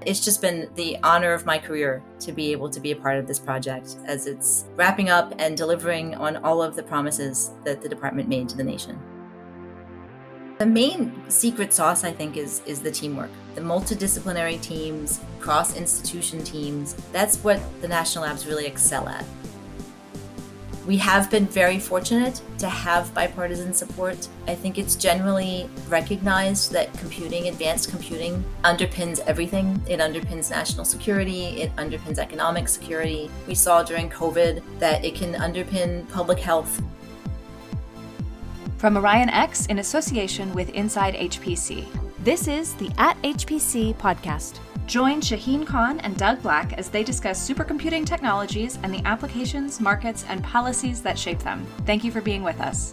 It's just been the honor of my career to be able to be a part of this project as it's wrapping up and delivering on all of the promises that the department made to the nation. The main secret sauce, I think, is the teamwork. The multidisciplinary teams, cross-institution teams, that's what the national labs really excel at. We have been very fortunate to have bipartisan support. I think it's generally recognized that advanced computing, underpins everything. It underpins national security, it underpins economic security. We saw during COVID that it can underpin public health. From Orion X in association with Inside HPC, this is the At HPC podcast. Join Shaheen Khan and Doug Black as they discuss supercomputing technologies and the applications, markets, and policies that shape them. Thank you for being with us.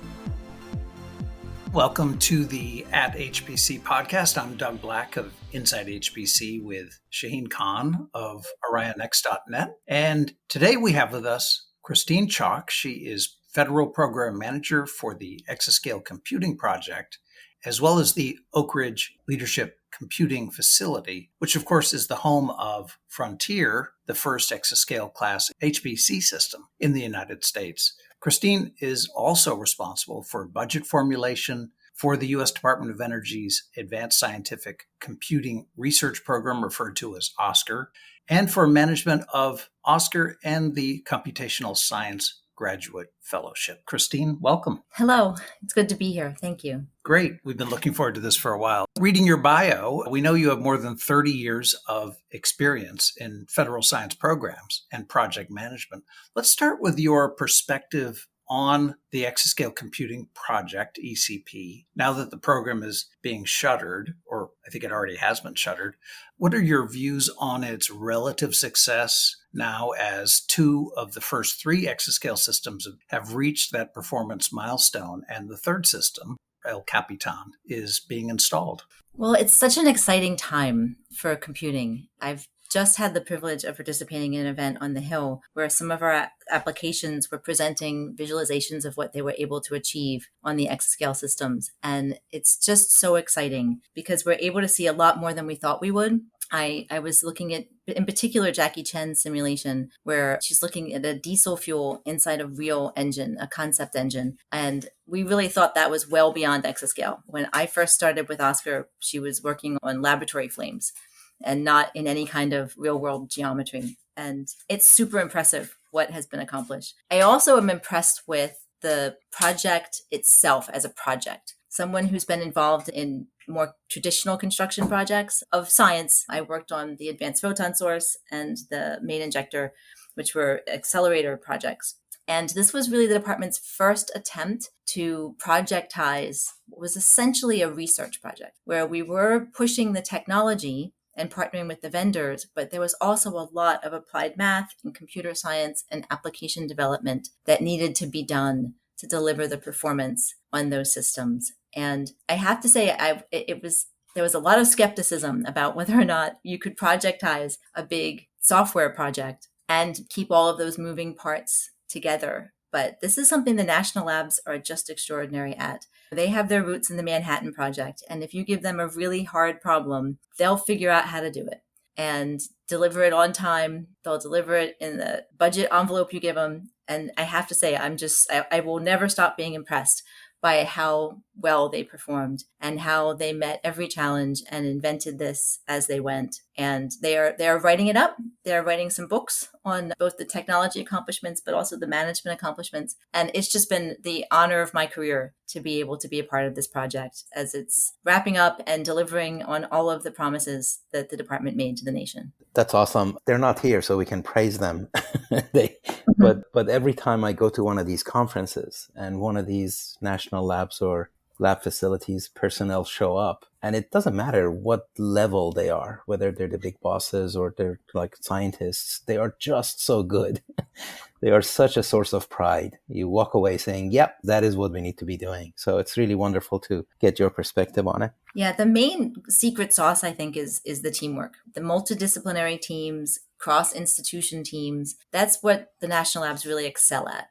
Welcome to the At HPC podcast. I'm Doug Black of Inside HPC with Shaheen Khan of OrionX.net. And today we have with us Christine Chalk. She is Federal Program Manager for the Exascale Computing Project, as well as the Oak Ridge Leadership Computing Facility, which of course is the home of Frontier, the first exascale class HPC system in the United States. Christine is also responsible for budget formulation for the U.S. Department of Energy's Advanced Scientific Computing Research Program, referred to as OSCAR, and for management of OSCAR and the Computational Science Graduate Fellowship. Christine, welcome. Hello, it's good to be here. Thank you. Great. We've been looking forward to this for a while. Reading your bio, we know you have more than 30 years of experience in federal science programs and project management. Let's start with your perspective on the Exascale Computing Project, ECP. Now that the program is being shuttered, or I think it already has been shuttered, what are your views on its relative success now as two of the first three exascale systems have reached that performance milestone and the third system, El Capitan, is being installed? Well, it's such an exciting time for computing. I've just had the privilege of participating in an event on the Hill where some of our applications were presenting visualizations of what they were able to achieve on the exascale systems. And it's just so exciting because we're able to see a lot more than we thought we would. I was looking at, in particular, Jackie Chen's simulation, where she's looking at a diesel fuel inside a real engine, a concept engine. And we really thought that was well beyond exascale. When I first started with Oscar, she was working on laboratory flames and not in any kind of real world geometry. And it's super impressive what has been accomplished. I also am impressed with the project itself as a project. Someone who's been involved in more traditional construction projects of science. I worked on the Advanced Photon Source and the main injector, which were accelerator projects. And this was really the department's first attempt to projectize what was essentially a research project, where we were pushing the technology and partnering with the vendors, but there was also a lot of applied math and computer science and application development that needed to be done to deliver the performance on those systems. And I have to say, there was a lot of skepticism about whether or not you could projectize a big software project and keep all of those moving parts together. But this is something the national labs are just extraordinary at. They have their roots in the Manhattan Project. And if you give them a really hard problem, they'll figure out how to do it and deliver it on time. They'll deliver it in the budget envelope you give them. And I have to say, I will never stop being impressed by how well they performed and how they met every challenge and invented this as they went. And they are writing it up. They're writing some books on both the technology accomplishments, but also the management accomplishments. And it's just been the honor of my career to be able to be a part of this project as it's wrapping up and delivering on all of the promises that the department made to the nation. That's awesome. They're not here, so we can praise them. But every time I go to one of these conferences and one of these national labs or lab facilities, personnel show up, and it doesn't matter what level they are, whether they're the big bosses or they're like scientists, they are just so good. They are such a source of pride. You walk away saying, yep, that is what we need to be doing. So it's really wonderful to get your perspective on it. Yeah, the main secret sauce, I think, is the teamwork. The multidisciplinary teams, cross-institution teams, that's what the national labs really excel at.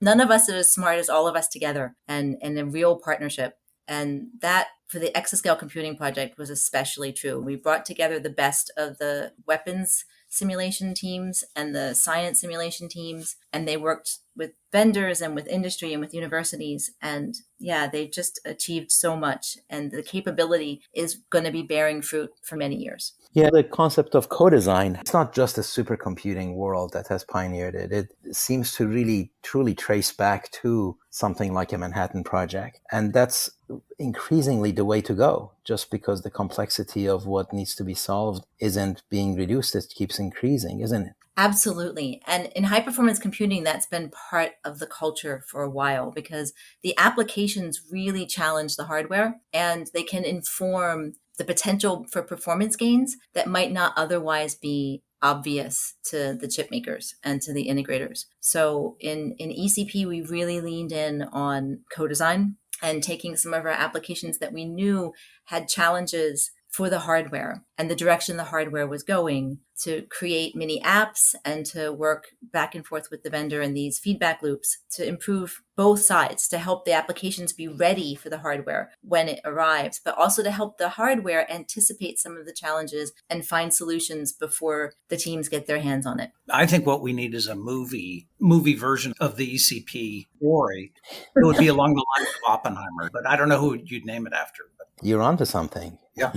None of us are as smart as all of us together and a real partnership. And that for the Exascale computing project was especially true. We brought together the best of the weapons simulation teams and the science simulation teams, and they worked with vendors and with industry and with universities. And yeah, they just achieved so much, and the capability is going to be bearing fruit for many years. Yeah, the concept of co-design, it's not just the supercomputing world that has pioneered it. It seems to really, truly trace back to something like a Manhattan Project. And that's increasingly the way to go, just because the complexity of what needs to be solved isn't being reduced. It keeps increasing, isn't it? Absolutely. And in high performance computing, that's been part of the culture for a while, because the applications really challenge the hardware, and they can inform the potential for performance gains that might not otherwise be obvious to the chip makers and to the integrators. So in ECP, we really leaned in on co-design and taking some of our applications that we knew had challenges for the hardware and the direction the hardware was going, to create mini apps and to work back and forth with the vendor in these feedback loops to improve both sides, to help the applications be ready for the hardware when it arrives, but also to help the hardware anticipate some of the challenges and find solutions before the teams get their hands on it. I think what we need is a movie version of the ECP story. It would be along the lines of Oppenheimer, but I don't know who you'd name it after. You're onto something. Yeah.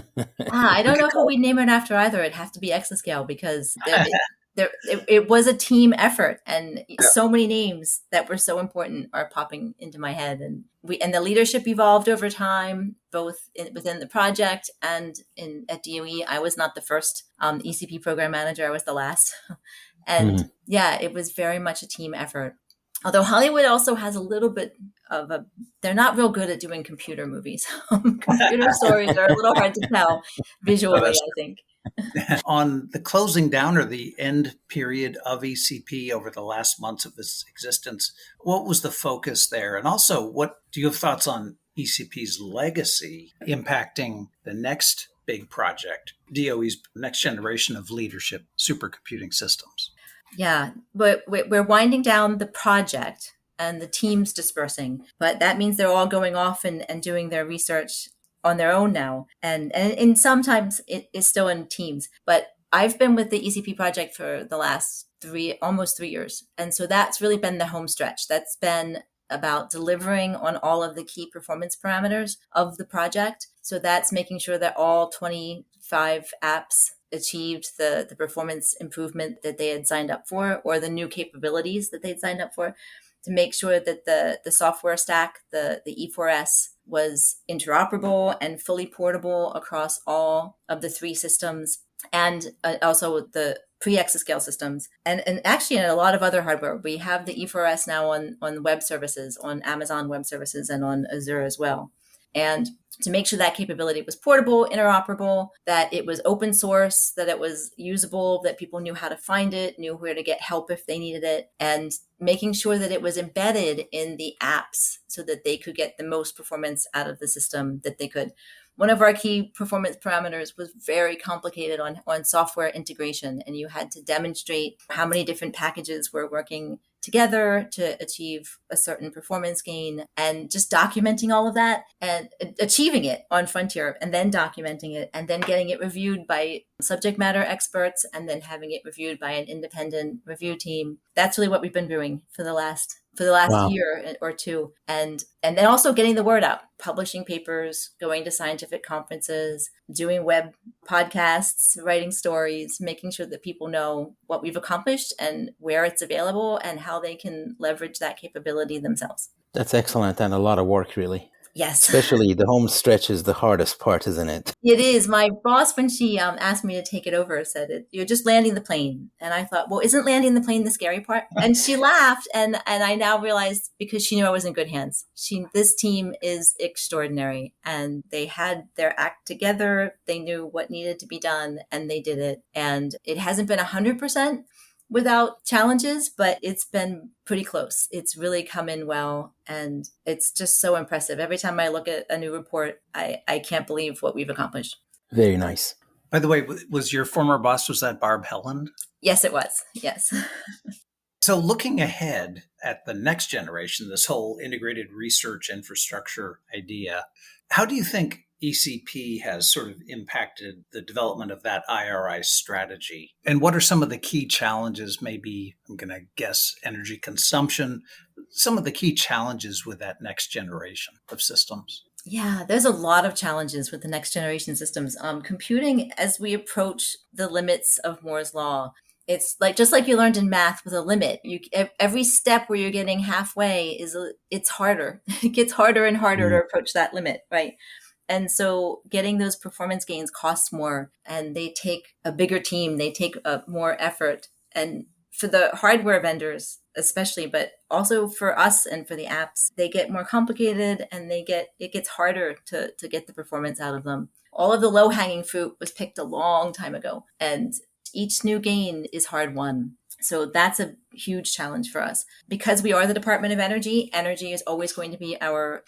I don't know who we'd name it after either. It'd have to be Exascale, because it was a team effort, and so many names that were so important are popping into my head. And the leadership evolved over time, both within the project and at DOE. I was not the first ECP program manager. I was the last. And it was very much a team effort. Although Hollywood also has a little bit of they're not real good at doing computer movies. Computer stories are a little hard to tell visually, I think. On the closing down or the end period of ECP over the last months of its existence, what was the focus there? And also, what do you have thoughts on ECP's legacy impacting the next big project, DOE's next generation of leadership supercomputing systems? Yeah, but we're winding down the project and the team's dispersing, but that means they're all going off and doing their research on their own now. And sometimes it is still in teams, but I've been with the ECP project for the last almost 3 years. And so that's really been the home stretch. That's been about delivering on all of the key performance parameters of the project. So that's making sure that all 25 apps achieved the performance improvement that they had signed up for, or the new capabilities that they'd signed up for, to make sure that the software stack, the E4S, was interoperable and fully portable across all of the 3 systems, and also the pre-Exascale systems. And actually in a lot of other hardware, we have the E4S now on web services, on Amazon Web Services and on Azure as well. And to make sure that capability was portable, interoperable, that it was open source, that it was usable, that people knew how to find it, knew where to get help if they needed it, and making sure that it was embedded in the apps so that they could get the most performance out of the system that they could. One of our key performance parameters was very complicated on software integration, and you had to demonstrate how many different packages were working together to achieve a certain performance gain, and just documenting all of that and achieving it on Frontier, and then documenting it, and then getting it reviewed by subject matter experts, and then having it reviewed by an independent review team. That's really what we've been doing for the last Wow. year or two. And then also getting the word out, publishing papers, going to scientific conferences, doing web podcasts, writing stories, making sure that people know what we've accomplished and where it's available and how they can leverage that capability themselves. That's excellent, and a lot of work, really. Yes. Especially the home stretch is the hardest part, isn't it? It is. My boss, when she asked me to take it over, said, "You're just landing the plane." And I thought, well, isn't landing the plane the scary part? And she laughed. And I now realized, because she knew I was in good hands. This team is extraordinary, and they had their act together. They knew what needed to be done, and they did it. And it hasn't been 100% without challenges, but it's been pretty close. It's really come in well, and it's just so impressive. Every time I look at a new report, I can't believe what we've accomplished. Very nice. By the way, was your former boss, was that Barb Helland? Yes, it was. Yes. So looking ahead at the next generation, this whole integrated research infrastructure idea, how do you think ECP has sort of impacted the development of that IRI strategy? And what are some of the key challenges? Maybe I'm going to guess energy consumption, some of the key challenges with that next generation of systems. Yeah, there's a lot of challenges with the next generation systems. Computing, as we approach the limits of Moore's law, it's like just like you learned in math with a limit. Every step where you're getting halfway it's harder. It gets harder and harder to approach that limit, right? And so getting those performance gains costs more, and they take a bigger team, they take more effort. And for the hardware vendors, especially, but also for us and for the apps, they get more complicated, and it gets harder to get the performance out of them. All of the low hanging fruit was picked a long time ago, and each new gain is hard won. So that's a huge challenge for us. Because we are the Department of Energy, energy is always going to be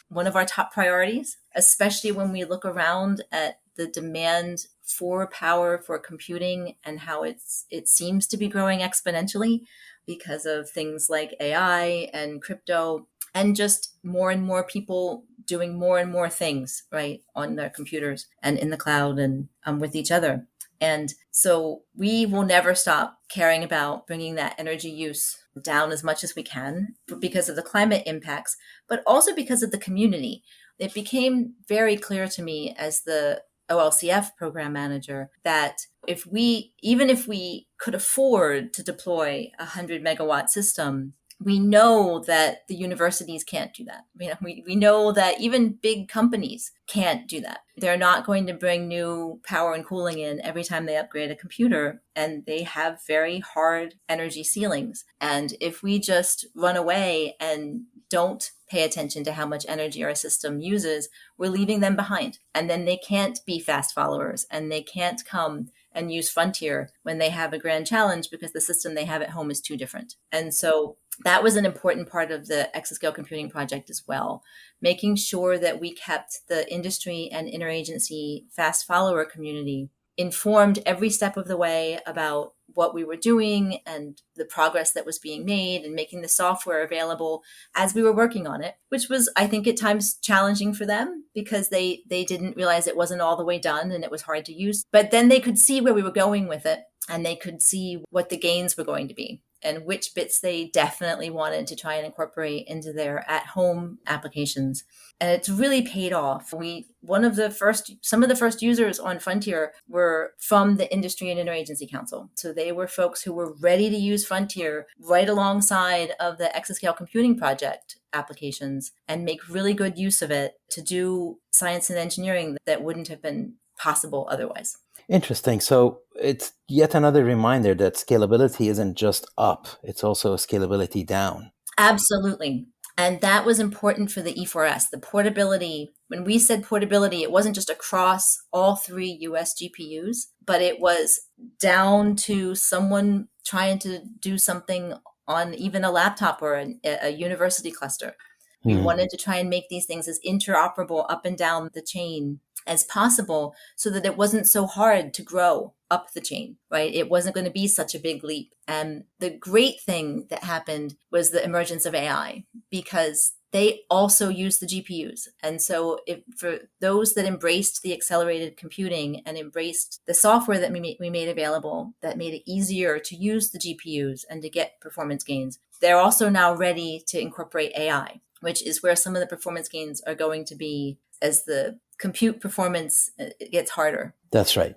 one of our top priorities, especially when we look around at the demand for power for computing and how it seems to be growing exponentially because of things like AI and crypto, and just more and more people doing more and more things, right, on their computers and in the cloud and with each other. And so we will never stop caring about bringing that energy use down as much as we can because of the climate impacts, but also because of the community. It became very clear to me as the OLCF program manager that even if we could afford to deploy a 100 megawatt system, we know that the universities can't do that. We know that even big companies can't do that. They're not going to bring new power and cooling in every time they upgrade a computer, and they have very hard energy ceilings. And if we just run away and don't pay attention to how much energy our system uses, we're leaving them behind. And then they can't be fast followers, and they can't come and use Frontier when they have a grand challenge because the system they have at home is too different. And so that was an important part of the Exascale computing project as well, making sure that we kept the industry and interagency fast follower community informed every step of the way about what we were doing and the progress that was being made, and making the software available as we were working on it, which was, I think, at times challenging for them because they didn't realize it wasn't all the way done and it was hard to use. But then they could see where we were going with it, and they could see what the gains were going to be and which bits they definitely wanted to try and incorporate into their at-home applications. And it's really paid off. Some of the first users on Frontier were from the Industry and Interagency Council. So they were folks who were ready to use Frontier right alongside of the Exascale computing project applications and make really good use of it to do science and engineering that wouldn't have been possible otherwise. Interesting. So it's yet another reminder that scalability isn't just up, it's also scalability down. Absolutely. And that was important for the E4S, the portability. When we said portability, it wasn't just across all 3 US GPUs, but it was down to someone trying to do something on even a laptop or a university cluster. We wanted to try and make these things as interoperable up and down the chain as possible so that it wasn't so hard to grow up the chain, right? It wasn't going to be such a big leap. And the great thing that happened was the emergence of AI, because they also use the GPUs. And so for those that embraced the accelerated computing and embraced the software that we made available, that made it easier to use the GPUs and to get performance gains, they're also now ready to incorporate AI, which is where some of the performance gains are going to be as the compute performance gets harder. That's right.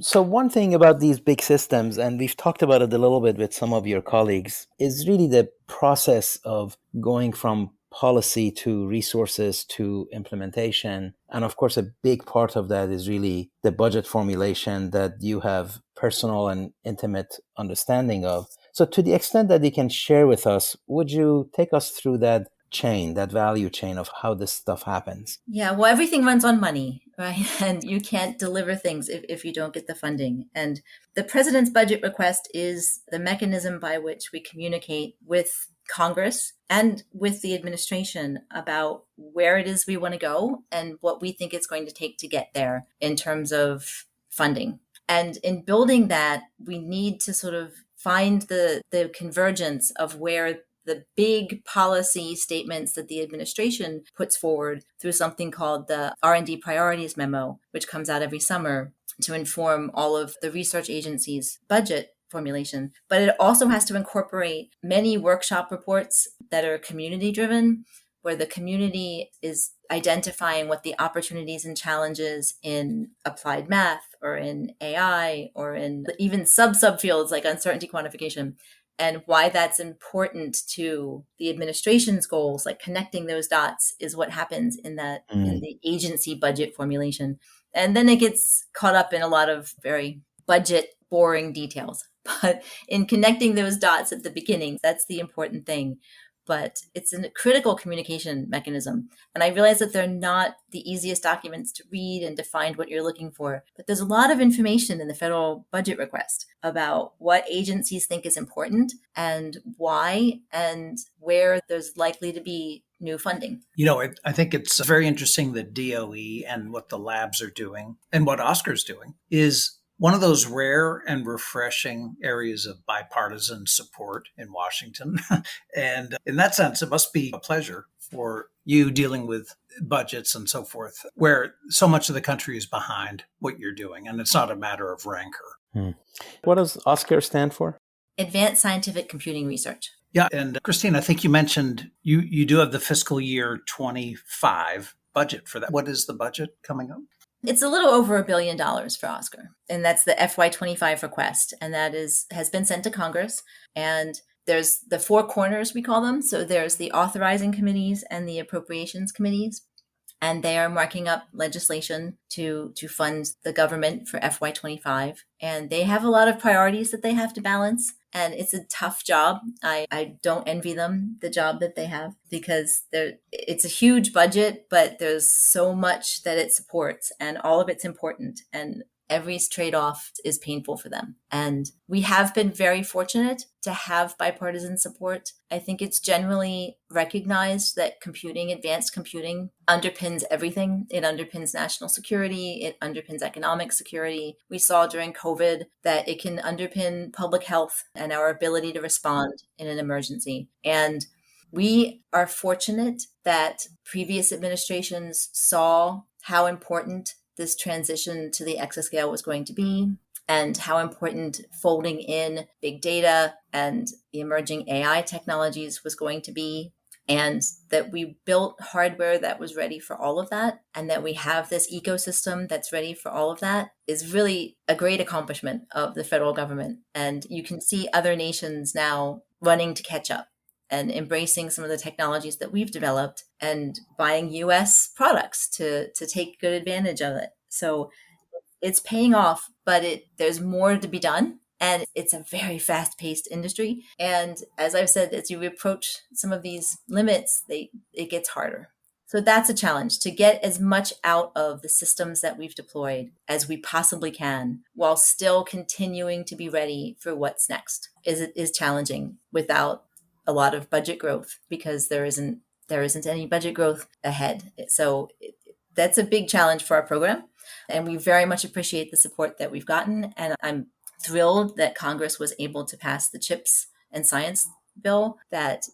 So one thing about these big systems, and we've talked about it a little bit with some of your colleagues, is really the process of going from policy to resources to implementation. And of course, a big part of that is really the budget formulation that you have personal and intimate understanding of. So to the extent that you can share with us, would you take us through that chain, that value chain of how this stuff happens? Yeah, well, everything runs on money, right? And you can't deliver things if you don't get the funding. And the president's budget request is the mechanism by which we communicate with Congress and with the administration about where it is we want to go and what we think it's going to take to get there in terms of funding. And in building that, we need to sort of find the convergence of where the big policy statements that the administration puts forward through something called the R&D priorities memo, which comes out every summer to inform all of the research agencies' budget formulation. But it also has to incorporate many workshop reports that are community driven, where the community is identifying what the opportunities and challenges in applied math or in AI or in even subfields like uncertainty quantification, and why that's important to the administration's goals. Like connecting those dots is what happens in the agency budget formulation. And then it gets caught up in a lot of very budget boring details. But in connecting those dots at the beginning, that's the important thing. But it's a critical communication mechanism. And I realize that they're not the easiest documents to read and to find what you're looking for. But there's a lot of information in the federal budget request about what agencies think is important and why and where there's likely to be new funding. I think it's very interesting that DOE and what the labs are doing and what Oscar's doing is one of those rare and refreshing areas of bipartisan support in Washington. And in that sense, it must be a pleasure for you dealing with budgets and so forth, where so much of the country is behind what you're doing. And it's not a matter of rancor. What does Oscar stand for? Advanced Scientific Computing Research. Yeah. And Christine, I think you mentioned you do have the fiscal year 25 budget for that. What is the budget coming up? It's a little over $1 billion for Oscar. And that's the FY25 request. And that has been sent to Congress. And there's the four corners, we call them. So there's the authorizing committees and the appropriations committees. And they are marking up legislation to fund the government for FY25. And they have a lot of priorities that they have to balance. And it's a tough job. I don't envy them the job that they have, because it's a huge budget, but there's so much that it supports and all of it's important. And every trade-off is painful for them. And we have been very fortunate to have bipartisan support. I think it's generally recognized that advanced computing underpins everything. It underpins national security. It underpins economic security. We saw during COVID that it can underpin public health and our ability to respond in an emergency. And we are fortunate that previous administrations saw how important this transition to the exascale was going to be, and how important folding in big data and the emerging AI technologies was going to be, and that we built hardware that was ready for all of that, and that we have this ecosystem that's ready for all of that is really a great accomplishment of the federal government. And you can see other nations now running to catch up and embracing some of the technologies that we've developed and buying US products to take good advantage of it. So it's paying off, but there's more to be done. And it's a very fast-paced industry. And as I've said, as you approach some of these limits, it gets harder. So that's a challenge, to get as much out of the systems that we've deployed as we possibly can, while still continuing to be ready for what's next. Is challenging without a lot of budget growth, because there isn't any budget growth ahead. So that's a big challenge for our program. And we very much appreciate the support that we've gotten. And I'm thrilled that Congress was able to pass the CHIPS and Science bill that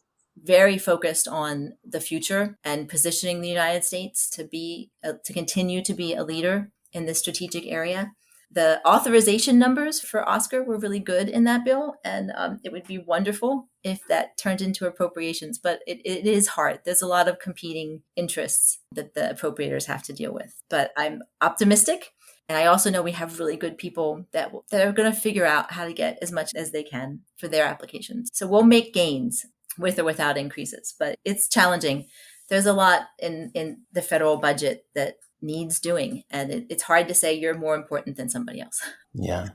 very focused on the future and positioning the United States to continue to be a leader in this strategic area. The authorization numbers for Oscar were really good in that bill, and it would be wonderful if that turned into appropriations. But it is hard. There's a lot of competing interests that the appropriators have to deal with. But I'm optimistic, and I also know we have really good people that are going to figure out how to get as much as they can for their applications. So we'll make gains with or without increases, but it's challenging. There's a lot in the federal budget that needs doing, and it's hard to say you're more important than somebody else. Yeah.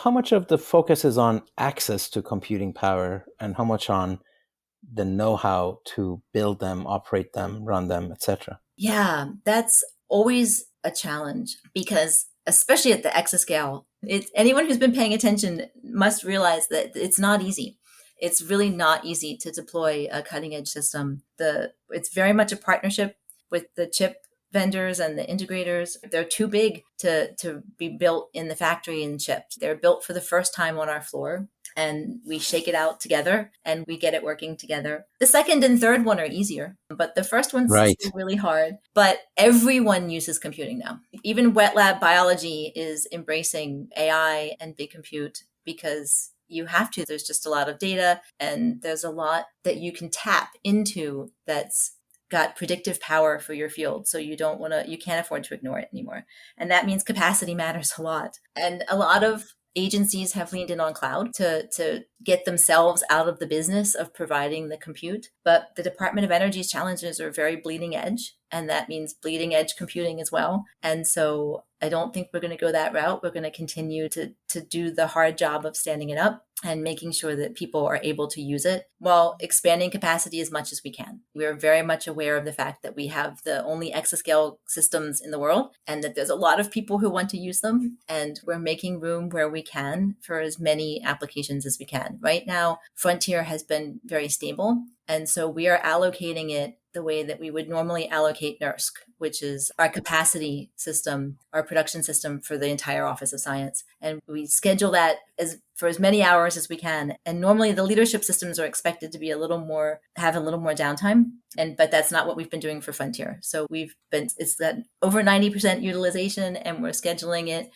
How much of the focus is on access to computing power, and how much on the know-how to build them, operate them, run them, etc.? Yeah, that's always a challenge, because especially at the exascale, anyone who's been paying attention must realize that it's not easy. It's really not easy to deploy a cutting edge system. It's very much a partnership with the chip vendors and the integrators. They're too big to be built in the factory and shipped. They're built for the first time on our floor. and we shake it out together and we get it working together. The second and third one are easier, but the first one's Right. still really hard. But everyone uses computing now. Even wet lab biology is embracing AI and big compute because you have to. There's just a lot of data and there's a lot that you can tap into that's got predictive power for your field. So you can't afford to ignore it anymore. And that means capacity matters a lot. And a lot of agencies have leaned in on cloud to get themselves out of the business of providing the compute. But the Department of Energy's challenges are very bleeding edge, and that means bleeding edge computing as well. And so I don't think we're going to go that route. We're going to continue to do the hard job of standing it up and making sure that people are able to use it while expanding capacity as much as we can. We are very much aware of the fact that we have the only exascale systems in the world and that there's a lot of people who want to use them. And we're making room where we can for as many applications as we can. Right now, Frontier has been very stable. And so we are allocating it the way that we would normally allocate NERSC, which is our capacity system, our production system for the entire Office of Science. And we schedule that for as many hours as we can. And normally the leadership systems are expected to be have a little more downtime. But that's not what we've been doing for Frontier. So it's that over 90% utilization, and we're scheduling it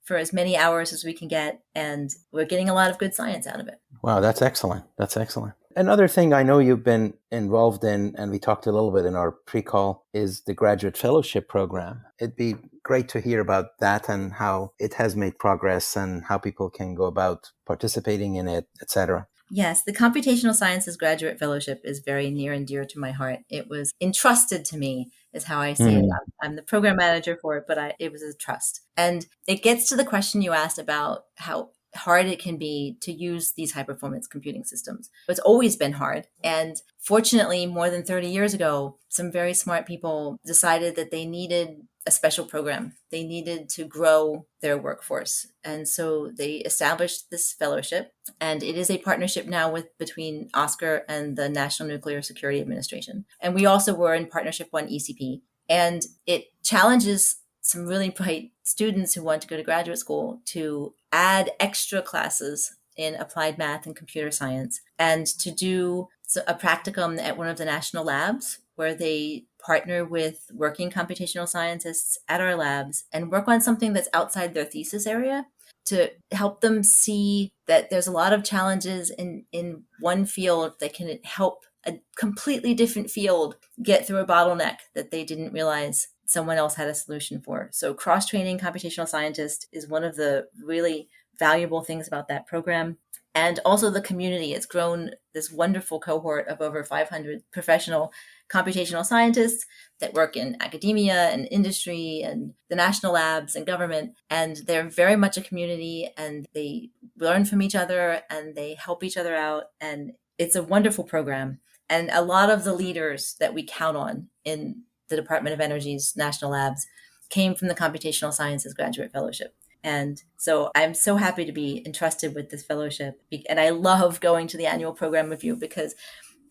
for as many hours as we can get. And we're getting a lot of good science out of it. Wow, that's excellent. That's excellent. Another thing I know you've been involved in, and we talked a little bit in our pre-call, is the graduate fellowship program. It'd be great to hear about that and how it has made progress and how people can go about participating in it, etc. Yes, the Computational Sciences Graduate Fellowship is very near and dear to my heart. It was entrusted to me, is how I see it. I'm the program manager for it, but it was a trust. And it gets to the question you asked about how hard it can be to use these high performance computing systems. It's always been hard. And fortunately, more than 30 years ago, some very smart people decided that they needed a special program. They needed to grow their workforce. And so they established this fellowship. And it is a partnership now between Oscar and the National Nuclear Security Administration. And we also were in partnership on ECP. And it challenges some really bright students who want to go to graduate school to add extra classes in applied math and computer science and to do a practicum at one of the national labs where they partner with working computational scientists at our labs and work on something that's outside their thesis area to help them see that there's a lot of challenges in one field that can help a completely different field get through a bottleneck that they didn't realize someone else had a solution for. So cross-training computational scientists is one of the really valuable things about that program. And also the community. It's grown this wonderful cohort of over 500 professional computational scientists that work in academia and industry and the national labs and government. And they're very much a community, and they learn from each other and they help each other out. And it's a wonderful program. And a lot of the leaders that we count on in the Department of Energy's national labs came from the Computational Sciences Graduate Fellowship. And so I'm so happy to be entrusted with this fellowship. And I love going to the annual program review because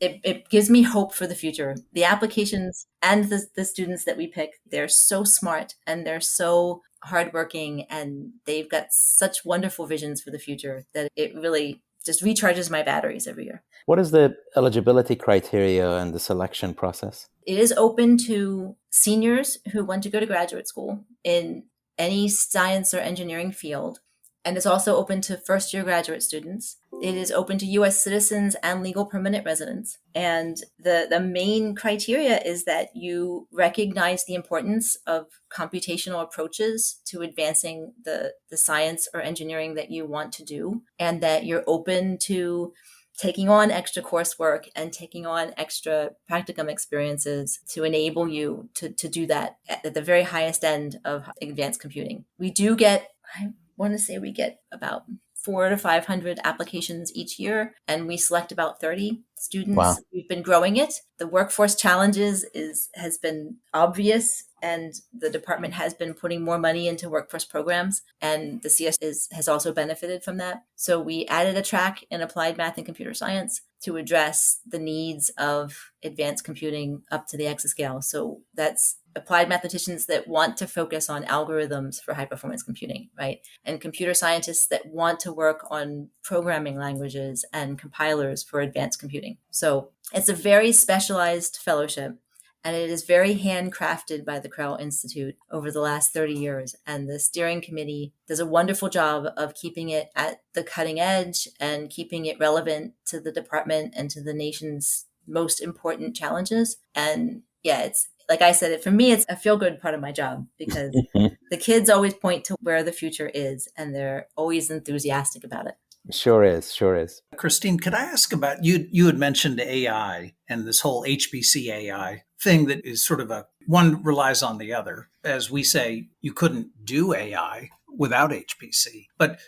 it gives me hope for the future. The applications and the students that we pick, they're so smart and they're so hardworking, and they've got such wonderful visions for the future that it really just recharges my batteries every year. What is the eligibility criteria and the selection process? It is open to seniors who want to go to graduate school in any science or engineering field. And it's also open to first-year graduate students. It is open to U.S. citizens and legal permanent residents. And the main criteria is that you recognize the importance of computational approaches to advancing the science or engineering that you want to do, and that you're open to taking on extra coursework and taking on extra practicum experiences to enable you to do that at the very highest end of advanced computing. We do get, I want to say we get about 400 to 500 applications each year, and we select about 30 students. Wow. We've been growing it. The workforce challenges has been obvious and the department has been putting more money into workforce programs, and the CS has also benefited from that. So we added a track in applied math and computer science to address the needs of advanced computing up to the exascale. So that's applied mathematicians that want to focus on algorithms for high performance computing, right? And computer scientists that want to work on programming languages and compilers for advanced computing. So it's a very specialized fellowship, and it is very handcrafted by the Krell Institute over the last 30 years. And the steering committee does a wonderful job of keeping it at the cutting edge and keeping it relevant to the department and to the nation's most important challenges. And yeah, it's like I said, for me, it's a feel-good part of my job because the kids always point to where the future is, and they're always enthusiastic about it. Sure is, sure is. Christine, could I ask about you? You had mentioned AI and this whole HPC AI thing that is sort of one relies on the other. As we say, you couldn't do AI without HPC. But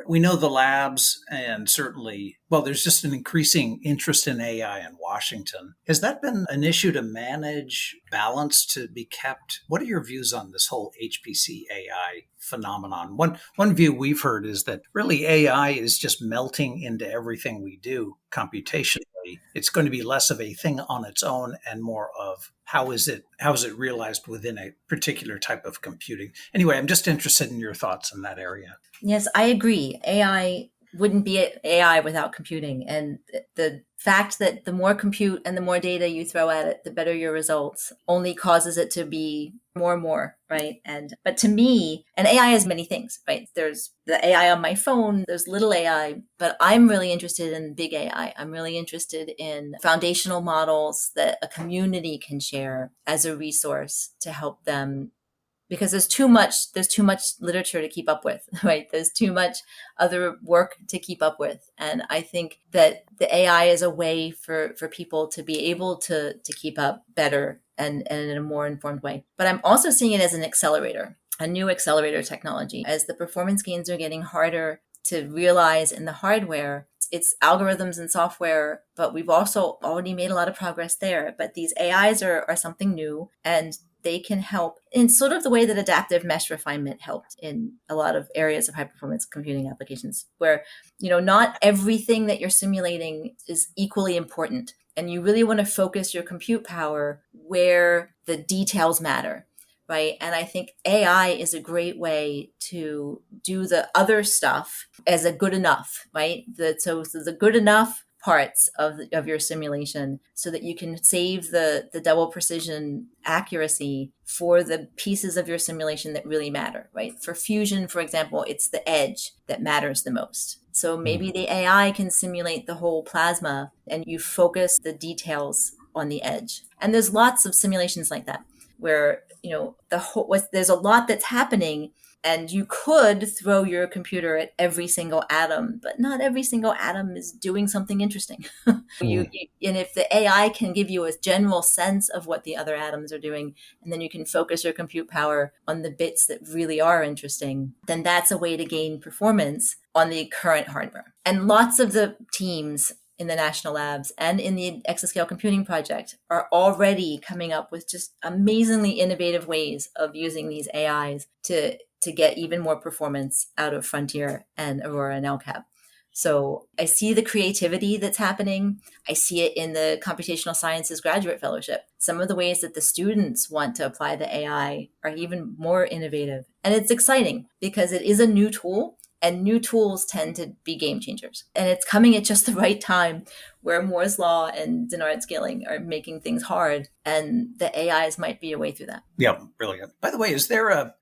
we know the labs and certainly, there's just an increasing interest in AI in Washington. Has that been an issue to manage, balance to be kept? What are your views on this whole HPC AI phenomenon? One view we've heard is that really AI is just melting into everything we do computationally. It's going to be less of a thing on its own and more of how is it realized within a particular type of computing. Anyway, I'm just interested in your thoughts in that area. Yes, I agree. AI wouldn't be AI without computing. And the fact that the more compute and the more data you throw at it, the better your results only causes it to be more and more, right? But to me, and AI has many things, right? There's the AI on my phone, there's little AI, but I'm really interested in big AI. I'm really interested in foundational models that a community can share as a resource to help them, because there's too much literature to keep up with, right? There's too much other work to keep up with. And I think that the AI is a way for people to be able to keep up better and in a more informed way. But I'm also seeing it as an accelerator, a new accelerator technology. As the performance gains are getting harder to realize in the hardware, it's algorithms and software, but we've also already made a lot of progress there. But these AIs are something new, and they can help in sort of the way that adaptive mesh refinement helped in a lot of areas of high performance computing applications, where, not everything that you're simulating is equally important. And you really want to focus your compute power where the details matter, right? And I think AI is a great way to do the other stuff as a good enough, right? So the good enough parts of your simulation so that you can save the double precision accuracy for the pieces of your simulation that really matter, right? For fusion, for example, it's the edge that matters the most. So maybe the AI can simulate the whole plasma and you focus the details on the edge. And there's lots of simulations like that where, there's a lot that's happening. And you could throw your computer at every single atom, but not every single atom is doing something interesting. And if the AI can give you a general sense of what the other atoms are doing, and then you can focus your compute power on the bits that really are interesting, then that's a way to gain performance on the current hardware. And lots of the teams in the national labs and in the Exascale computing project are already coming up with just amazingly innovative ways of using these AIs to get even more performance out of Frontier and Aurora and LCAP. So I see the creativity that's happening. I see it in the computational sciences graduate fellowship. Some of the ways that the students want to apply the AI are even more innovative. And it's exciting because it is a new tool, and new tools tend to be game changers. And it's coming at just the right time where Moore's law and Dennard scaling are making things hard. And the AIs might be a way through that. Yeah, brilliant. By the way, is there a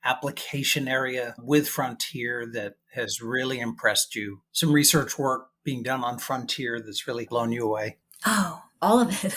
application area with Frontier that has really impressed you? Some research work being done on Frontier that's really blown you away? Oh, all of it.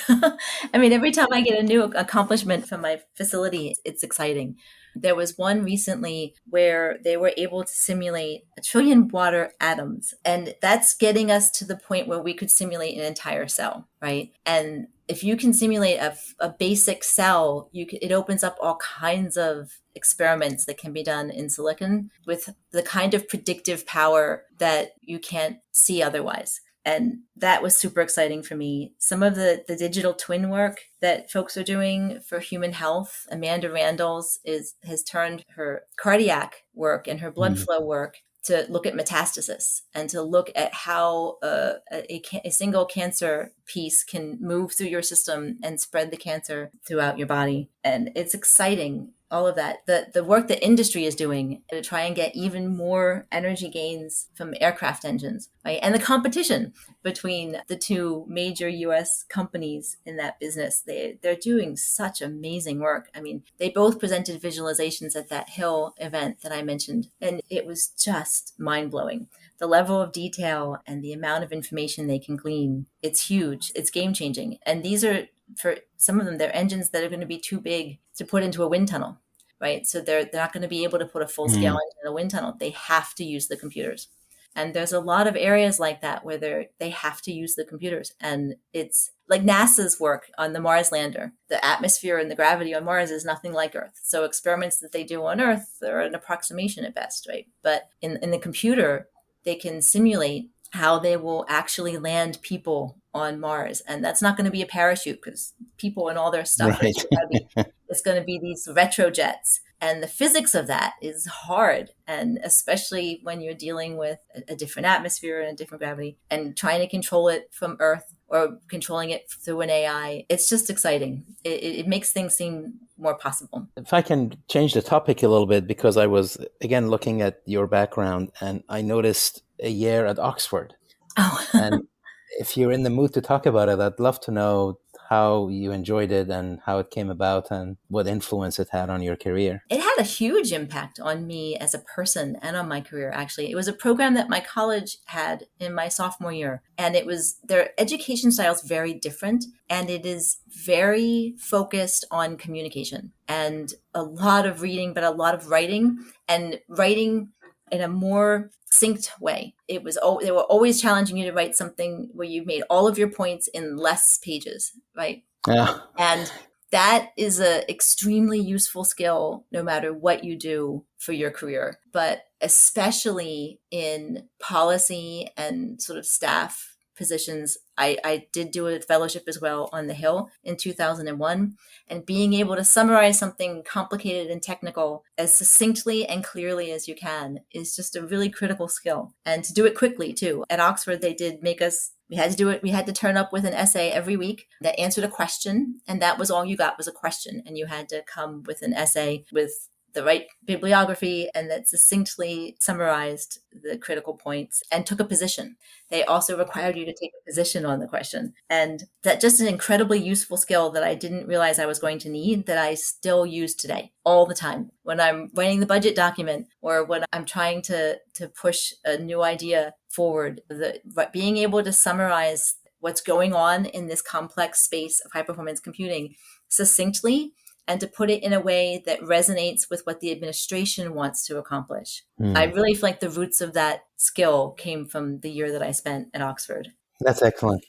I mean, every time I get a new accomplishment from my facility, it's exciting. There was one recently where they were able to simulate 1 trillion water atoms. And that's getting us to the point where we could simulate an entire cell, right? And if you can simulate a basic cell, it opens up all kinds of experiments that can be done in silicon with the kind of predictive power that you can't see otherwise. And that was super exciting for me. Some of the digital twin work that folks are doing for human health, Amanda Randalls has turned her cardiac work and her blood flow work to look at metastasis and to look at how a single cancer piece can move through your system and spread the cancer throughout your body. And it's exciting, all of that. The work that industry is doing to try and get even more energy gains from aircraft engines, right? And the competition between the two major US companies in that business. They're doing such amazing work. I mean, they both presented visualizations at that Hill event that I mentioned, and it was just mind-blowing. The level of detail and the amount of information they can glean, it's huge. It's game-changing. And these are, for some of them, they're engines that are going to be too big to put into a wind tunnel, right? So they're not going to be able to put a full-scale engine in a wind tunnel. They have to use the computers. And there's a lot of areas like that where they have to use the computers. And it's like NASA's work on the Mars lander. The atmosphere and the gravity on Mars is nothing like Earth. So experiments that they do on Earth are an approximation at best, right? But in the computer, they can simulate how they will actually land people on Mars. And that's not going to be a parachute, because people and all their stuff, Right. it's going to be these retrojets. And the physics of that is hard. And especially when you're dealing with a different atmosphere and a different gravity and trying to control it from Earth or controlling it through an AI, it's just exciting. It makes things seem more possible. If I can change the topic a little bit, because I was, again, looking at your background and I noticed a year at Oxford. Oh, And if you're in the mood to talk about it, I'd love to know how you enjoyed it and how it came about and what influence it had on your career. It had a huge impact on me as a person and on my career, actually. It was a program that my college had in my sophomore year, and their education style is very different, and it is very focused on communication and a lot of reading, but a lot of writing, and writing in a more synced way. They were always challenging you to write something where you made all of your points in less pages, right? Yeah. And that is a extremely useful skill no matter what you do for your career, but especially in policy and sort of staff positions. I did do a fellowship as well on the Hill in 2001, and being able to summarize something complicated and technical as succinctly and clearly as you can is just a really critical skill. And to do it quickly too. At Oxford, they did make us, we had to do it. We had to turn up with an essay every week that answered a question. And that was all you got, was a question. And you had to come with an essay with the right bibliography and that succinctly summarized the critical points and took a position. They also required you to take a position on the question. And that's just an incredibly useful skill that I didn't realize I was going to need, that I still use today all the time. When I'm writing the budget document or when I'm trying to push a new idea forward, being able to summarize what's going on in this complex space of high performance computing succinctly and to put it in a way that resonates with what the administration wants to accomplish. I really feel like the roots of that skill came from the year that I spent at Oxford. That's excellent.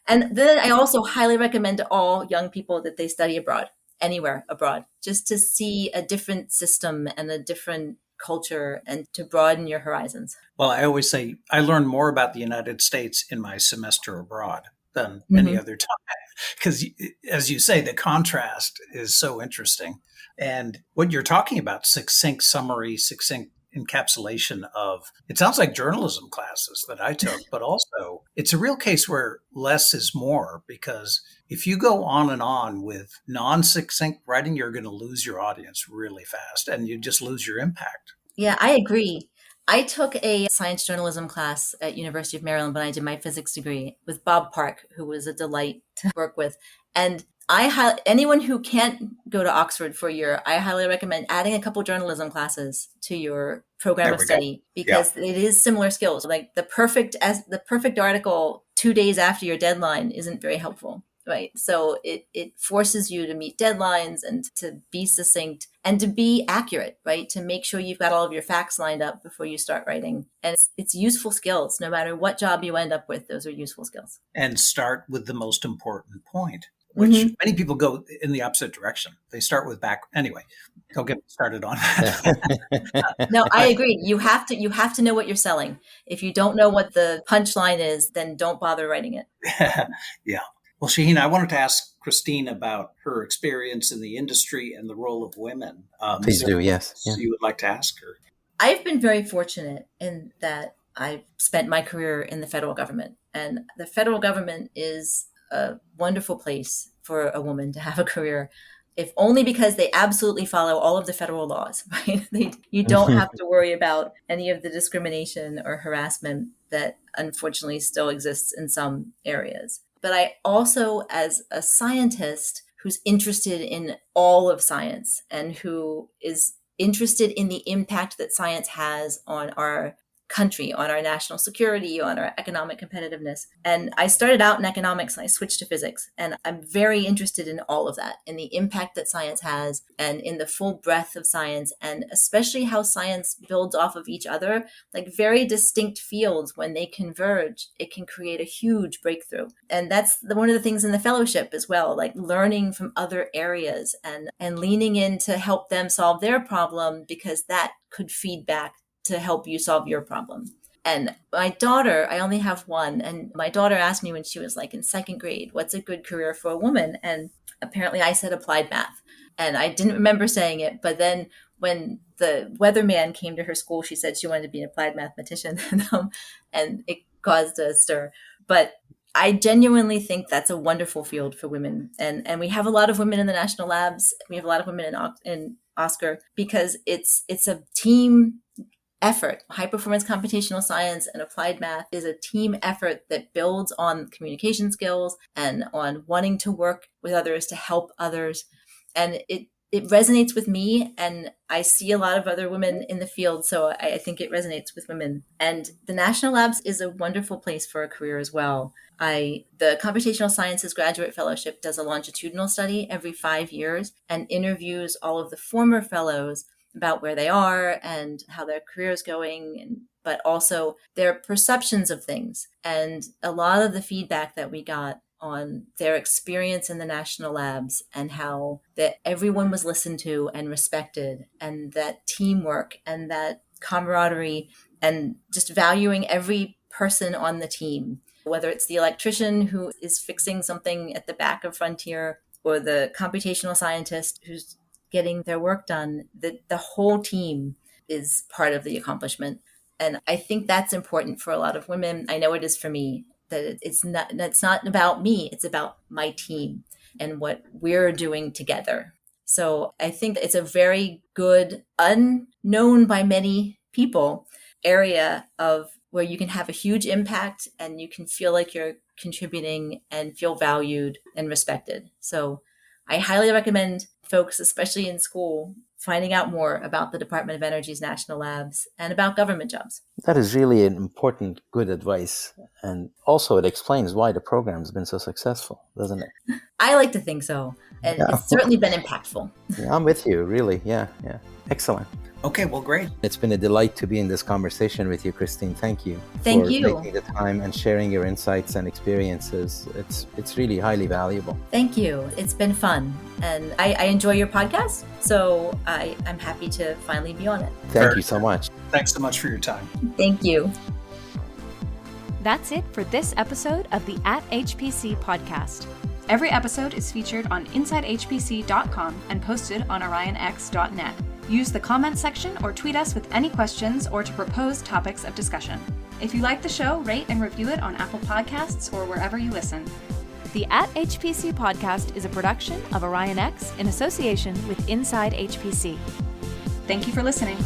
And then I also highly recommend to all young people that they study abroad, anywhere abroad, just to see a different system and a different culture and to broaden your horizons. Well, I always say I learned more about the United States in my semester abroad than any other time. Because, as you say, the contrast is so interesting. And what you're talking about, succinct summary, succinct encapsulation of, it sounds like journalism classes that I took, but also it's a real case where less is more, because if you go on and on with non-succinct writing, you're going to lose your audience really fast and you just lose your impact. Yeah, I agree. I took a science journalism class at University of Maryland when I did my physics degree with Bob Park, who was a delight to work with. And anyone who can't go to Oxford for a year, I highly recommend adding a couple journalism classes to your program of study, because it is similar skills. Like the perfect article 2 days after your deadline isn't very helpful. Right. So it forces you to meet deadlines and to be succinct and to be accurate, right? To make sure you've got all of your facts lined up before you start writing. And it's useful skills. No matter what job you end up with, those are useful skills. And start with the most important point. which Mm-hmm. many people go in the opposite direction. They start with back. Anyway, don't get me started on that. No, I agree. You have to know what you're selling. If you don't know what the punchline is, then don't bother writing it. Yeah. Well, Shaheen, I wanted to ask Christine about her experience in the industry and the role of women. Please do, yes. Yeah. You would like to ask her? I've been very fortunate in that I've spent my career in the federal government. And the federal government is a wonderful place for a woman to have a career, if only because they absolutely follow all of the federal laws, right? You don't have to worry about any of the discrimination or harassment that unfortunately still exists in some areas. But I also, as a scientist who's interested in all of science and who is interested in the impact that science has on our country, on our national security, on our economic competitiveness. And I started out in economics and I switched to physics. And I'm very interested in all of that, in the impact that science has and in the full breadth of science, and especially how science builds off of each other, like very distinct fields. When they converge, it can create a huge breakthrough. And that's one of the things in the fellowship as well, like learning from other areas and leaning in to help them solve their problem, because that could feed back to help you solve your problem. And my daughter, I only have one, and my daughter asked me when she was like in second grade, what's a good career for a woman? And apparently I said applied math. And I didn't remember saying it, but then when the weatherman came to her school, she said she wanted to be an applied mathematician, and it caused a stir. But I genuinely think that's a wonderful field for women. And we have a lot of women in the national labs. We have a lot of women in Oscar, because it's a team effort. High performance computational science and applied math is a team effort that builds on communication skills and on wanting to work with others to help others. And it resonates with me, and I see a lot of other women in the field, so I think it resonates with women. And the National Labs is a wonderful place for a career as well. The Computational Sciences Graduate Fellowship does a longitudinal study every 5 years and interviews all of the former fellows about where they are and how their career is going, but also their perceptions of things. And a lot of the feedback that we got on their experience in the national labs, and how that everyone was listened to and respected, and that teamwork and that camaraderie, and just valuing every person on the team, whether it's the electrician who is fixing something at the back of Frontier, or the computational scientist who's getting their work done, that the whole team is part of the accomplishment. And I think that's important for a lot of women. I know it is for me, that it's not about me, it's about my team and what we're doing together. So I think it's a very good, unknown by many people, area of where you can have a huge impact and you can feel like you're contributing and feel valued and respected. So I highly recommend folks, especially in school, finding out more about the Department of Energy's national labs and about government jobs. That is really an important, good advice. And also it explains why the program's been so successful, doesn't it? I like to think so. And it's certainly been impactful. Yeah, I'm with you, really. Yeah. Excellent. Okay, well, great. It's been a delight to be in this conversation with you, Christine. Thank you. Thank for you. making the time and sharing your insights and experiences. It's really highly valuable. Thank you. It's been fun. And I enjoy your podcast, so I'm happy to finally be on it. Thank you so much. Thanks so much for your time. Thank you. That's it for this episode of the At HPC podcast. Every episode is featured on InsideHPC.com and posted on OrionX.net. Use the comment section or tweet us with any questions or to propose topics of discussion. If you like the show, rate and review it on Apple Podcasts or wherever you listen. The At HPC podcast is a production of OrionX in association with Inside HPC. Thank you for listening.